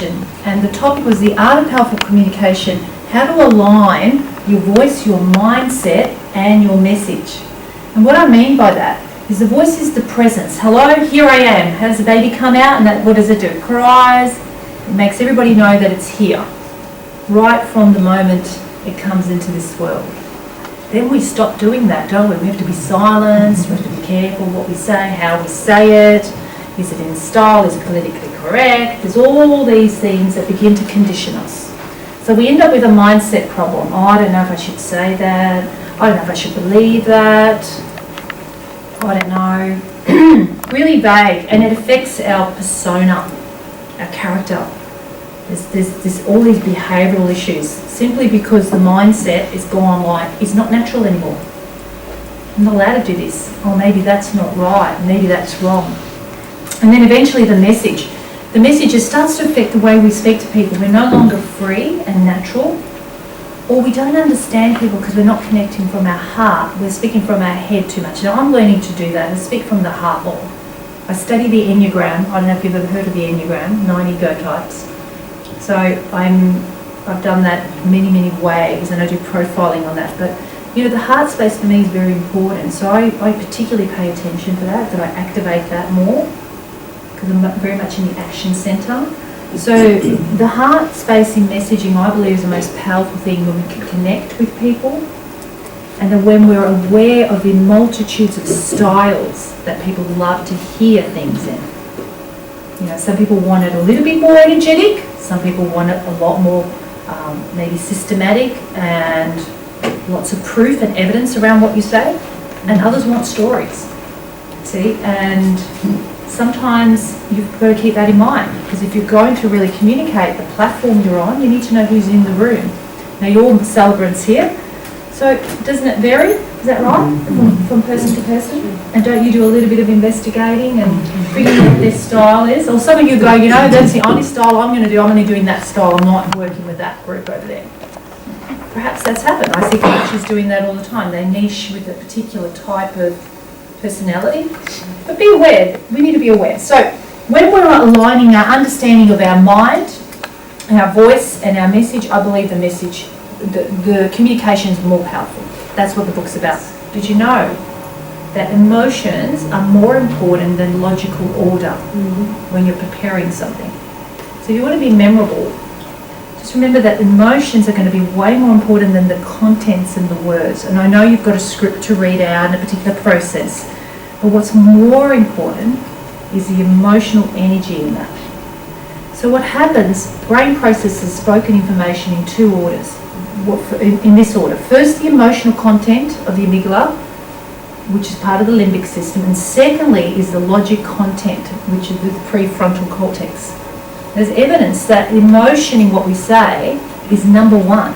And the topic was the art of powerful communication, how to align your voice, your mindset, and your message. And what I mean by that is the voice is the presence. Hello, here I am. How does the baby come out? And what does it do? It cries. It makes everybody know that it's here, right from the moment it comes into this world. Then we stop doing that, don't we? We have to be silenced, we have to be careful what we say, how we say it. Is it in style? Is it politically correct? There's all these things that begin to condition us. So we end up with a mindset problem. Oh, I don't know if I should say that. I don't know if I should believe that. I don't know. Really vague, and it affects our persona, our character. There's all these behavioural issues simply because the mindset is gone like it's not natural anymore. I'm not allowed to do this. Oh, maybe that's not right. Maybe that's wrong. And then eventually the message just starts to affect the way we speak to people. We're no longer free and natural, or we don't understand people because we're not connecting from our heart. We're speaking from our head too much. Now I'm learning to do that and speak from the heart more. I study the Enneagram. I don't know if you've ever heard of the Enneagram, 9 ego types. So I've done that many ways, and I do profiling on that. But you know, the heart space for me is very important. So I particularly pay attention to that I activate that more, because I'm very much in the action centre. So the heart space in messaging, I believe, is the most powerful thing when we can connect with people, and then when we're aware of the multitudes of styles that people love to hear things in. You know, some people want it a little bit more energetic, some people want it a lot more maybe systematic and lots of proof and evidence around what you say, and others want stories. See, and sometimes you've got to keep that in mind, because if you're going to really communicate the platform you're on, you need to know who's in the room. Now you're all celebrants here, so doesn't it vary? Is that right? From person to person? And don't you do a little bit of investigating and figuring out what their style is? Or some of you go, you know, that's the only style I'm going to do. I'm only doing that style. I'm not working with that group over there. Perhaps that's happened. I see coaches doing that all the time. They niche with a particular type of personality. But be aware. We need to be aware. So when we're aligning our understanding of our mind, our voice and our message, I believe the communication is more powerful. That's what the book's about. Did you know that emotions are more important than logical order when you're preparing something? So if you want to be memorable, just remember that emotions are going to be way more important than the contents and the words. And I know you've got a script to read out and a particular process, but what's more important is the emotional energy in that. So what happens, brain processes spoken information in two orders. In this order. First, the emotional content of the amygdala, which is part of the limbic system, and secondly is the logic content, which is the prefrontal cortex. There's evidence that emotion in what we say is number one,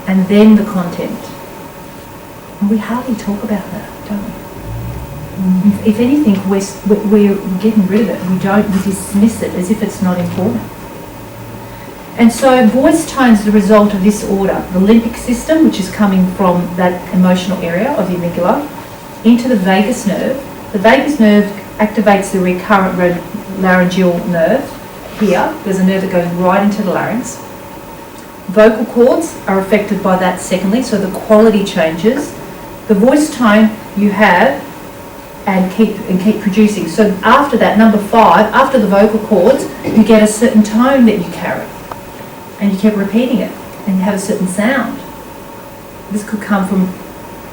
and then the content. And we hardly talk about that, don't we? If anything, we're getting rid of it. We dismiss it as if it's not important. And so voice tone is the result of this order. The limbic system, which is coming from that emotional area of the amygdala, into the vagus nerve. The vagus nerve activates the recurrent laryngeal nerve here. There's a nerve that goes right into the larynx. Vocal cords are affected by that secondly, so the quality changes. The voice tone you have and keep producing. So after that, number 5, after the vocal cords, you get a certain tone that you carry. And you keep repeating it, and you have a certain sound. This could come from,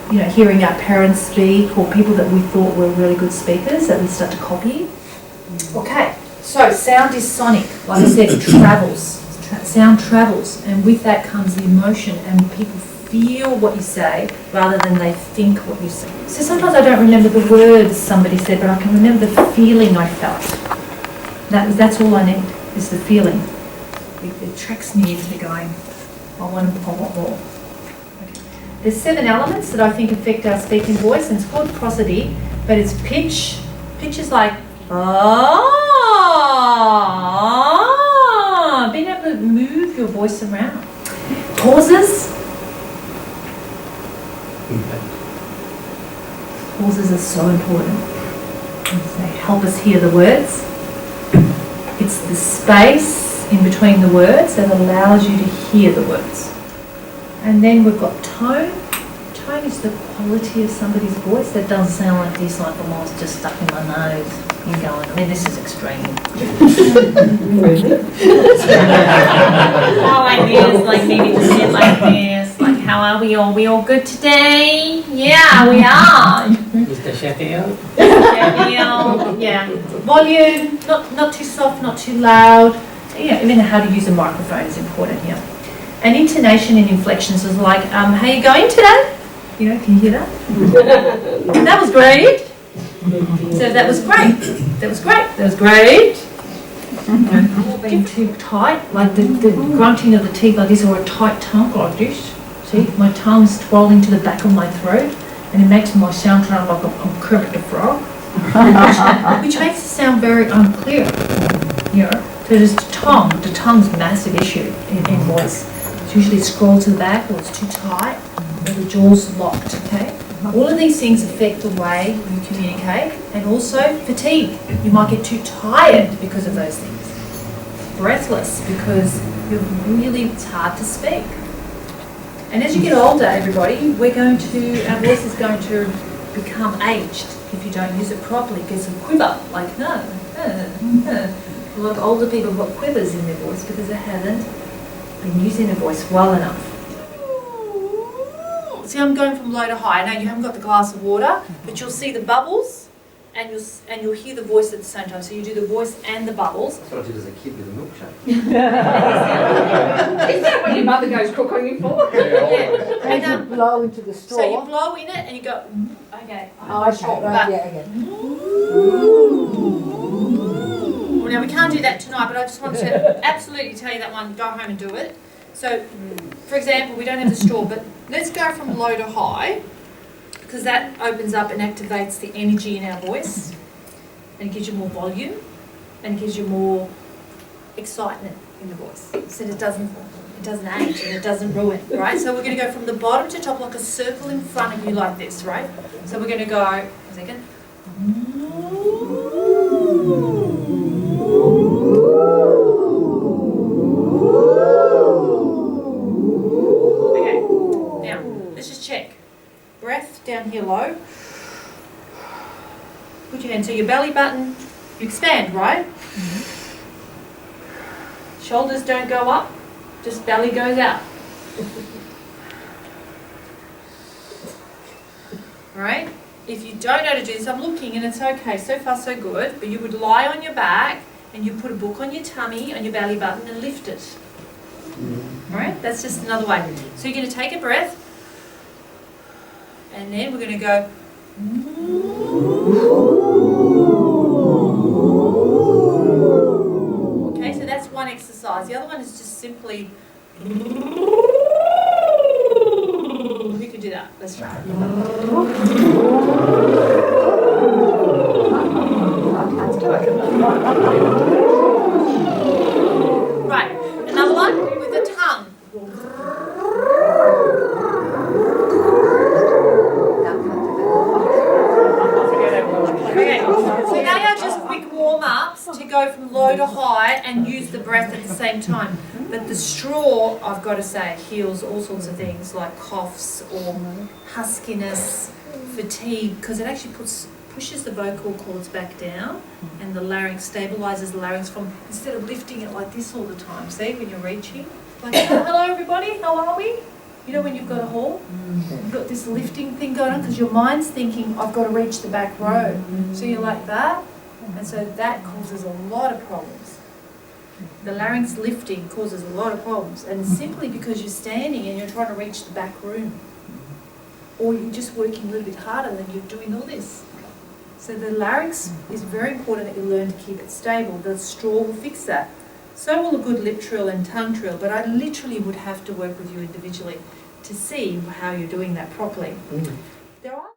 you know, hearing our parents speak, or people that we thought were really good speakers that we start to copy. Okay, so sound is sonic. Like I said, it travels. Sound travels, and with that comes the emotion, and people feel what you say rather than they think what you say. So sometimes I don't remember the words somebody said, but I can remember the feeling I felt. That's all I need, is the feeling. It attracts me into going, I want more. Okay. There's 7 elements that I think affect our speaking voice, and it's called prosody, but it's pitch. Pitch is like, being able to move your voice around. Pauses. Pauses are so important. They help us hear the words. It's the space in between the words that allows you to hear the words. And then we've got tone. Tone is the quality of somebody's voice that doesn't sound like this, like a mouse just stuck in my nose and going, I mean, this is extreme. Oh, like this, like maybe just sit like this, like how are we all? We all good today? Yeah, we are. Mr. Sheffield? Sheffield, yeah. Volume, not too soft, not too loud. Yeah, even how to use a microphone is important here. And intonation and inflections is like, how you going today? You know, can you hear that? That was great. So that was great. That was great. That was great. Not being too tight, like the grunting of the teeth like this, or a tight tongue like this. See, my tongue's twirling to the back of my throat, and it makes my sound sound like I'm Kermit the Frog, which makes it sound very unclear. You know, so there's the tongue's a massive issue in voice. It's usually scrolled to the back, or it's too tight, or the jaw's locked, okay? All of these things affect the way you communicate, and also fatigue. You might get too tired because of those things. Breathless because it's hard to speak. And as you get older, everybody, our voice is going to become aged if you don't use it properly. It gets a quiver, like A lot of older people have got quivers in their voice because they haven't been using their voice well enough. See, I'm going from low to high. Now you haven't got the glass of water, but you'll see the bubbles, and you'll hear the voice at the same time. So you do the voice and the bubbles. That's what I did as a kid with a milkshake. Is that what your mother goes cooking for? Yeah. And you blow into the straw. So you blow in it, and you go, okay. Oh, okay, right, yeah, again. Well, now we can't do that tonight, but I just wanted to absolutely tell you that one. Go home and do it. So, for example, we don't have the straw, but let's go from low to high, because that opens up and activates the energy in our voice, and it gives you more volume, and it gives you more excitement in the voice. So it doesn't age and it doesn't ruin, right? So we're going to go from the bottom to top like a circle in front of you like this, right? So we're going to go, a second. Breath down here low. Put your hand, so your belly button, you expand, right? Mm-hmm. Shoulders don't go up, just belly goes out. Right? If you don't know how to do this, I'm looking and it's okay, so far so good, but you would lie on your back and you put a book on your tummy, on your belly button and lift it. Mm-hmm. Right? That's just another way. So you're going to take a breath. And then we're going to go. Okay, so that's one exercise. The other one is just simply. Who can do that? Let's try it. Right, another one with the tongue. To go from low to high and use the breath at the same time. But the straw, I've got to say, heals all sorts of things like coughs or huskiness, fatigue, because it actually pushes the vocal cords back down and the larynx stabilizes the larynx from, instead of lifting it like this all the time, see, when you're reaching. Like, hello everybody, how are we? You know when you've got a hall? You've got this lifting thing going on because your mind's thinking, I've got to reach the back row. So you're like that. And so that causes a lot of problems. The larynx lifting causes a lot of problems, and it's simply because you're standing and you're trying to reach the back room, or you're just working a little bit harder than you're doing all this. So the larynx is very important that you learn to keep it stable. The straw will fix that. So will a good lip trill and tongue trill, but I literally would have to work with you individually to see how you're doing that properly. There are